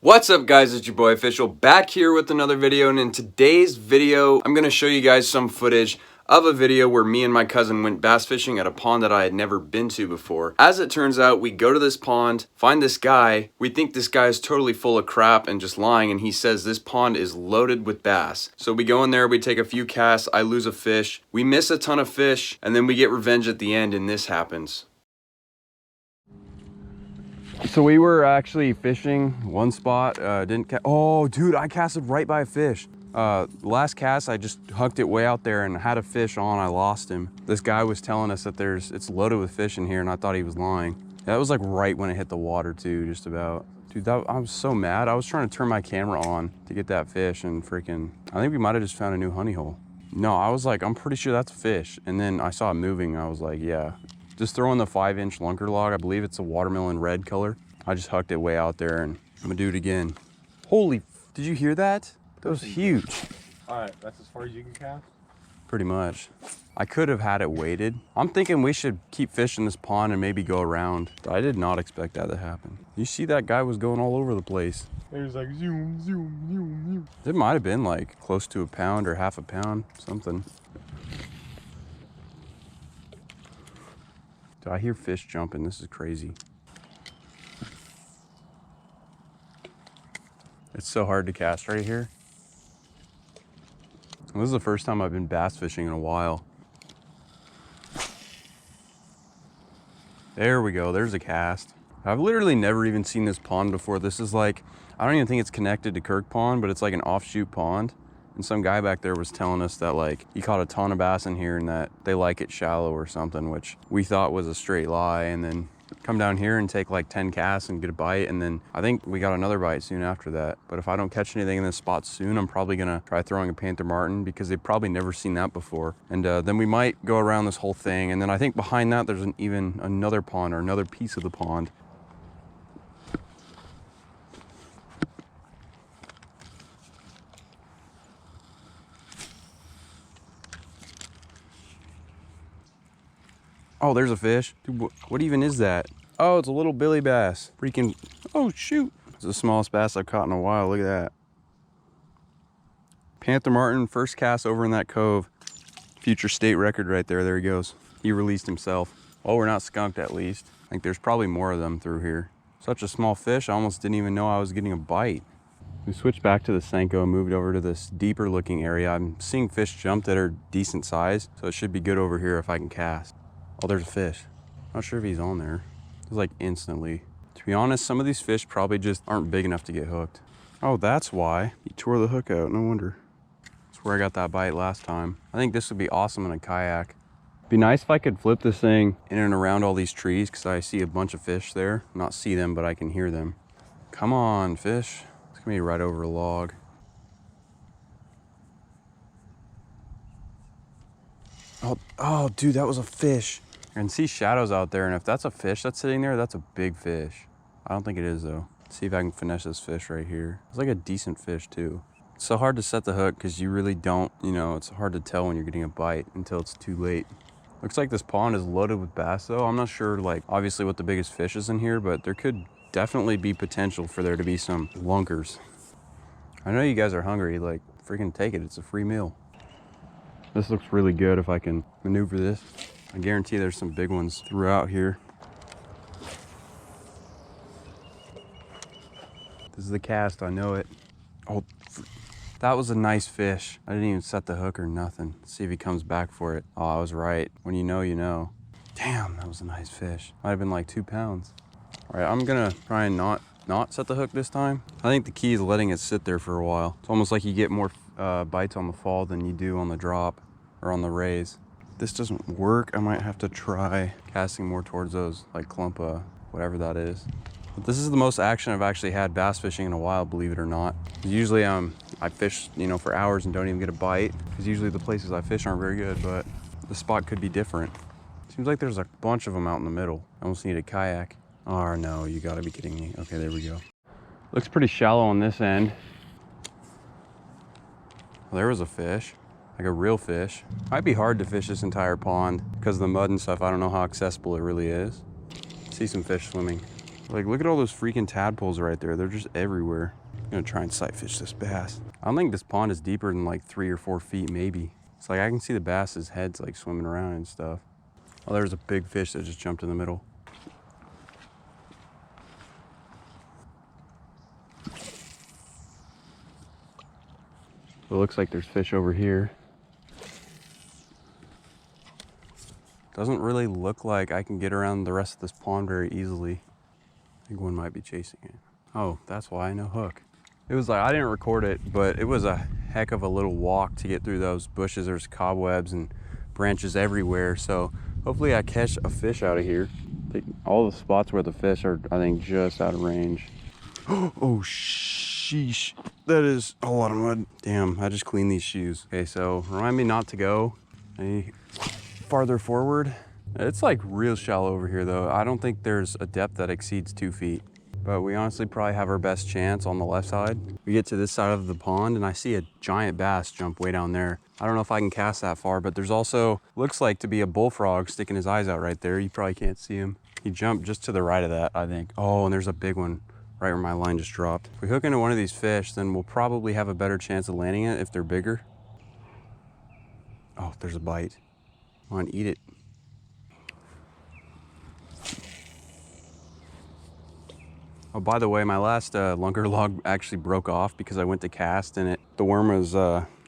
What's up guys, it's your boy Official back here with another video, and in today's video I'm going to show you guys some footage of a video where me and my cousin went bass fishing at a pond that I had never been to before. As it turns out, we go to this pond, find this guy, we think this guy is totally full of crap and just lying, and he says this pond is loaded with bass. So we go in there, we take a few casts, I lose a fish, we miss a ton of fish, and then we get revenge at the end and this happens. So we were actually fishing one spot, oh dude, I casted right by a fish. Last cast I just hooked it way out there and had a fish on, I lost him. This guy was telling us that it's loaded with fish in here and I thought he was lying. That was like right when it hit the water too, just about. Dude, I was so mad. I was trying to turn my camera on to get that fish and freaking, I think we might've just found a new honey hole. No, I was like, I'm pretty sure that's a fish. And then I saw it moving and I was like, yeah. Just throw in the 5-inch lunker log. I believe it's a watermelon red color. I just hucked it way out there and I'm gonna do it again. Holy, did you hear that? That was huge. All right, that's as far as you can cast? Pretty much. I could have had it weighted. I'm thinking we should keep fishing this pond and maybe go around. But I did not expect that to happen. You see that guy was going all over the place. It was like zoom, zoom, zoom, zoom. It might have been like close to a pound or half a pound, something. Dude, I hear fish jumping. This is crazy. It's so hard to cast right here. This is the first time I've been bass fishing in a while. There we go, there's a cast. I've literally never even seen this pond before. This is like, I don't even think it's connected to Kirk Pond, but it's like an offshoot pond. And some guy back there was telling us that like he caught a ton of bass in here and that they like it shallow or something, which we thought was a straight lie. And then come down here and take like 10 casts and get a bite, and then I think we got another bite soon after that. But if I don't catch anything in this spot soon, I'm probably gonna try throwing a Panther Martin because they've probably never seen that before. And then we might go around this whole thing, and then I think behind that there's even another pond or another piece of the pond. Oh, there's a fish. Dude, what even is that? Oh, it's a little billy bass. Freaking, oh shoot. It's the smallest bass I've caught in a while, look at that. Panther Martin, first cast over in that cove. Future state record right there, there he goes. He released himself. Oh, we're not skunked at least. I think there's probably more of them through here. Such a small fish, I almost didn't even know I was getting a bite. We switched back to the Senko and moved over to this deeper looking area. I'm seeing fish jump that are decent size, so it should be good over here if I can cast. Oh, there's a fish. Not sure if he's on there. It's like instantly. To be honest, some of these fish probably just aren't big enough to get hooked. Oh, that's why. He tore the hook out, no wonder. That's where I got that bite last time. I think this would be awesome in a kayak. It'd be nice if I could flip this thing in and around all these trees because I see a bunch of fish there. Not see them, but I can hear them. Come on, fish. It's gonna be right over a log. Oh, dude, that was a fish. I can see shadows out there, and if that's a fish that's sitting there, that's a big fish. I don't think it is though. Let's see if I can finesse this fish right here. It's like a decent fish too. It's so hard to set the hook because you really don't, it's hard to tell when you're getting a bite until it's too late. Looks like this pond is loaded with bass though. I'm not sure like obviously what the biggest fish is in here, but there could definitely be potential for there to be some lunkers. I know you guys are hungry, like freaking take it, it's a free meal. This looks really good if I can maneuver this. I guarantee there's some big ones throughout here. This is the cast, I know it. Oh, that was a nice fish. I didn't even set the hook or nothing. Let's see if he comes back for it. Oh, I was right. When you know, you know. Damn, that was a nice fish. Might have been like 2 pounds. All right, I'm gonna try and not set the hook this time. I think the key is letting it sit there for a while. It's almost like you get more bites on the fall than you do on the drop or on the raise. If this doesn't work, I might have to try casting more towards those like clumpa, whatever that is. But this is the most action I've actually had bass fishing in a while, believe it or not. Usually I fish, for hours and don't even get a bite because usually the places I fish aren't very good, but the spot could be different. Seems like there's a bunch of them out in the middle. I almost need a kayak. Oh no, you gotta be kidding me. Okay, there we go. Looks pretty shallow on this end. Well, there was a fish. Like a real fish. Might be hard to fish this entire pond because of the mud and stuff. I don't know how accessible it really is. See some fish swimming. Like, look at all those freaking tadpoles right there. They're just everywhere. I'm gonna try and sight fish this bass. I don't think this pond is deeper than like 3 or 4 feet, maybe. It's like I can see the bass's heads like swimming around and stuff. Oh, there's a big fish that just jumped in the middle. It looks like there's fish over here. Doesn't really look like I can get around the rest of this pond very easily. I think one might be chasing it. Oh, that's why, no hook. It was like, I didn't record it, but it was a heck of a little walk to get through those bushes. There's cobwebs and branches everywhere. So hopefully I catch a fish out of here. All the spots where the fish are, I think, just out of range. Oh, sheesh. That is a lot of mud. Damn, I just cleaned these shoes. Okay, so remind me not to go any farther forward. It's like real shallow over here though. I don't think there's a depth that exceeds 2 feet. But we honestly probably have our best chance on the left side. We get to this side of the pond and I see a giant bass jump way down there. I don't know if I can cast that far, but there's also, looks like to be a bullfrog sticking his eyes out right there. You probably can't see him. He jumped just to the right of that, I think. Oh, and there's a big one right where my line just dropped. If we hook into one of these fish, then we'll probably have a better chance of landing it if they're bigger. Oh, there's a bite. Come on, eat it. Oh, by the way, my last lunker log actually broke off because I went to cast and the worm was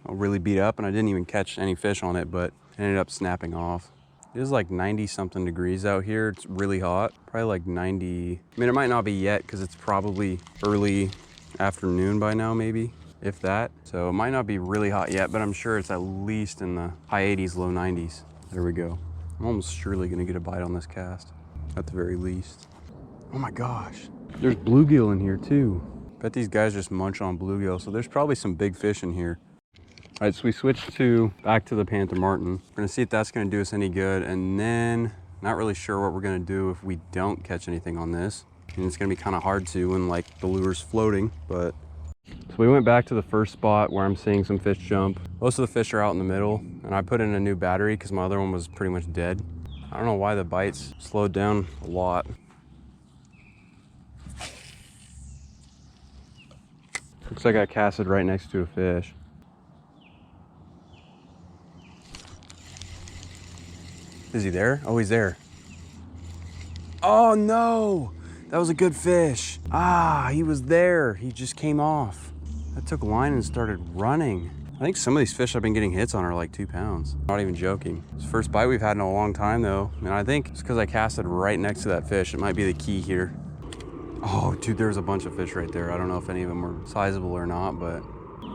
really beat up and I didn't even catch any fish on it, but it ended up snapping off. It is like 90 something degrees out here. It's really hot, probably like 90. I mean, it might not be yet because it's probably early afternoon by now, maybe, if that. So it might not be really hot yet, but I'm sure it's at least in the high 80s, low 90s. There we go. I'm almost surely gonna get a bite on this cast, at the very least. Oh my gosh. There's bluegill in here too. Bet these guys just munch on bluegill, so there's probably some big fish in here. All right, so we switched back to the Panther Martin. We're gonna see if that's gonna do us any good, and then not really sure what we're gonna do if we don't catch anything on this. And it's gonna be kind of hard to when like the lure's floating, but. So we went back to the first spot where I'm seeing some fish jump. Most of the fish are out in the middle, and I put in a new battery because my other one was pretty much dead. I don't know why the bites slowed down a lot. Looks like I casted right next to a fish. Is he there? Oh, he's there. Oh no, that was a good fish. Ah, he was there. He just came off. I took line and started running. I think some of these fish I've been getting hits on are like 2 pounds. Not even joking. It's the first bite we've had in a long time though. And I think it's because I casted right next to that fish. It might be the key here. Oh, dude, there's a bunch of fish right there. I don't know if any of them are sizable or not, but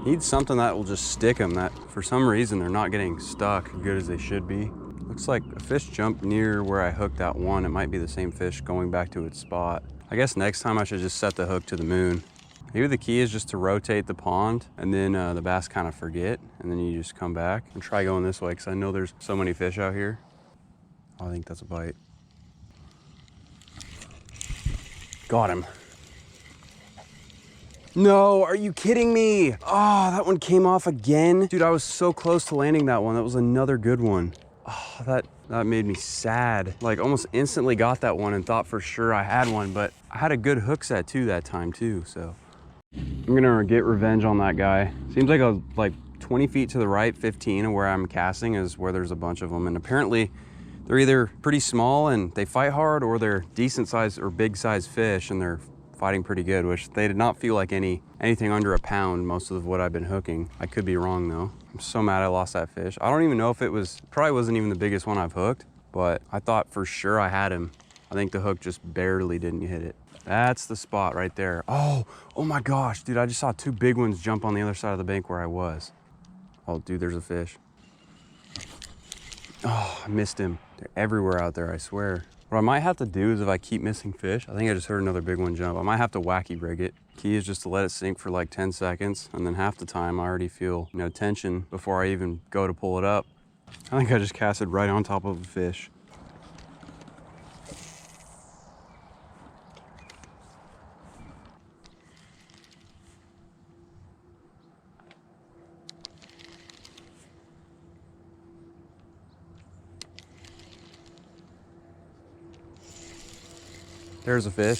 need something that will just stick them, that for some reason they're not getting stuck as good as they should be. Looks like a fish jumped near where I hooked that one. It might be the same fish going back to its spot. I guess next time I should just set the hook to the moon. Maybe the key is just to rotate the pond and then the bass kind of forget and then you just come back and try going this way because I know there's so many fish out here. Oh, I think that's a bite. Got him. No, are you kidding me? Oh, that one came off again. Dude, I was so close to landing that one. That was another good one. Oh, that made me sad. Like almost instantly got that one and thought for sure I had one, but I had a good hook set too that time too, so. I'm gonna get revenge on that guy. Seems like 20 feet to the right, 15 of where I'm casting is where there's a bunch of them. And apparently they're either pretty small and they fight hard or they're decent size or big size fish and they're fighting pretty good, which they did not feel like anything under a pound, most of what I've been hooking. I could be wrong though. I'm so mad I lost that fish. I don't even know if probably wasn't even the biggest one I've hooked, but I thought for sure I had him. I think the hook just barely didn't hit it. That's the spot right there. Oh my gosh, dude, I just saw 2 big ones jump on the other side of the bank where I was. Oh, dude, there's a fish. Oh, I missed him. They're everywhere out there, I swear. What I might have to do is if I keep missing fish, I think I just heard another big one jump. I might have to wacky rig it. Key is just to let it sink for like 10 seconds, and then half the time I already feel, tension before I even go to pull it up. I think I just casted right on top of a fish. There's a fish.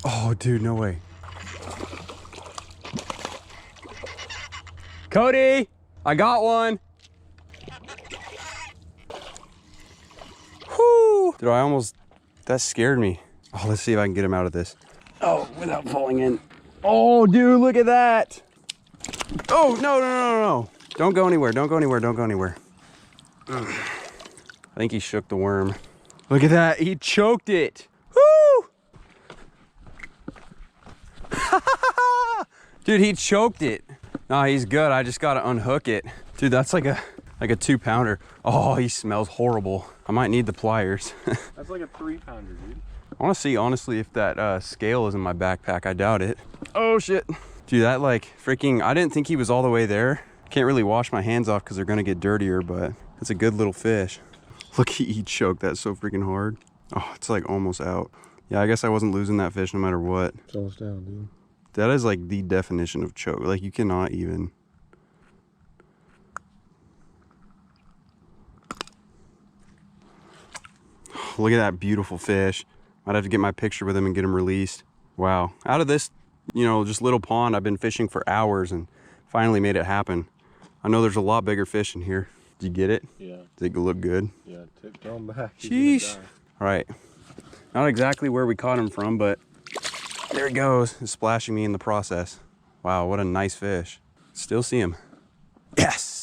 Oh, dude, no way. Cody, I got one. Whoo! Dude, that scared me. Oh, let's see if I can get him out of this. Oh, without falling in. Oh, dude, look at that. Oh, no. Don't go anywhere, don't go anywhere. I think he shook the worm. Look at that, he choked it. Woo! Dude, he choked it. Nah, he's good, I just gotta unhook it. Dude, that's like a 2-pounder. Oh, he smells horrible. I might need the pliers. That's like a 3-pounder, dude. I wanna see, honestly, if that scale is in my backpack. I doubt it. Oh, shit. Dude, that like freaking, I didn't think he was all the way there. Can't really wash my hands off because they're gonna get dirtier, but it's a good little fish. Look, he choked that so freaking hard. Oh, it's like almost out. Yeah, I guess I wasn't losing that fish no matter what. It's almost down, dude. That is like the definition of choke. Like you cannot even. Look at that beautiful fish. Might have to get my picture with him and get him released. Wow. Out of this, you know, just little pond, I've been fishing for hours and finally made it happen. I know there's a lot bigger fish in here. Did you get it? Yeah. Did it look good? Yeah, throw him back. Sheesh. All right. Not exactly where we caught him from, but there he goes. It's splashing me in the process. Wow, what a nice fish. Still see him. Yes!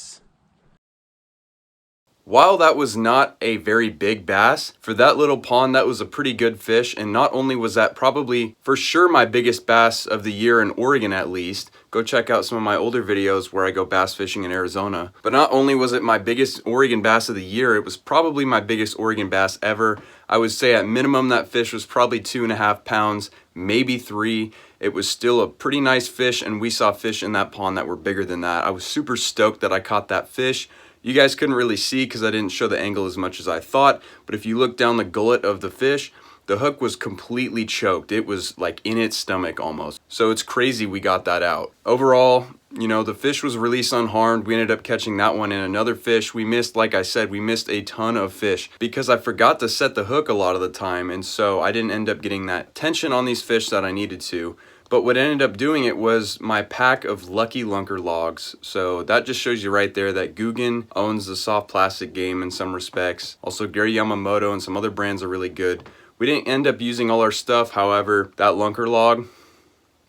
While that was not a very big bass, for that little pond, that was a pretty good fish. And not only was that probably for sure my biggest bass of the year in Oregon at least. Go check out some of my older videos where I go bass fishing in Arizona. But not only was it my biggest Oregon bass of the year, it was probably my biggest Oregon bass ever. I would say at minimum that fish was probably 2.5 pounds, maybe 3. It was still a pretty nice fish, and we saw fish in that pond that were bigger than that. I was super stoked that I caught that fish. You guys couldn't really see because I didn't show the angle as much as I thought, but if you look down the gullet of the fish, the hook was completely choked. It was like in its stomach almost. So it's crazy we got that out. Overall, you know, the fish was released unharmed. We ended up catching that one and another fish. We missed, like I said, we missed a ton of fish because I forgot to set the hook a lot of the time, and so I didn't end up getting that tension on these fish that I needed to. But what ended up doing it was my pack of Lucky Lunker logs. So that just shows you right there that Guggen owns the soft plastic game in some respects. Also Gary Yamamoto and some other brands are really good. We didn't end up using all our stuff, however, that Lunker log,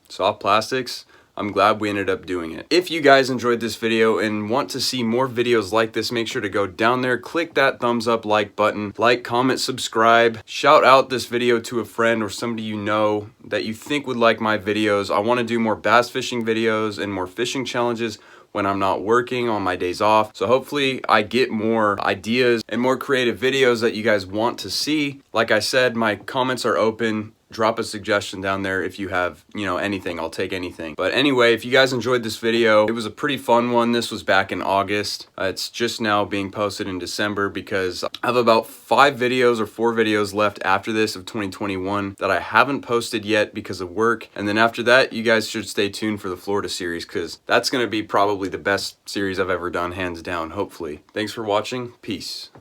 soft plastics, I'm glad we ended up doing it. If you guys enjoyed this video and want to see more videos like this, make sure to go down there, click that thumbs up like button, like, comment, subscribe, shout out this video to a friend or somebody you know that you think would like my videos. I want to do more bass fishing videos and more fishing challenges when I'm not working on my days off. So hopefully I get more ideas and more creative videos that you guys want to see. Like I said, my comments are open. Drop a suggestion down there if you have, you know, anything. I'll take anything. But anyway, if you guys enjoyed this video, it was a pretty fun one. This was back in August. It's just now being posted in December because I have about 5 videos or 4 videos left after this of 2021 that I haven't posted yet because of work. And then after that, you guys should stay tuned for the Florida series because that's going to be probably the best series I've ever done, hands down, hopefully. Thanks for watching. Peace.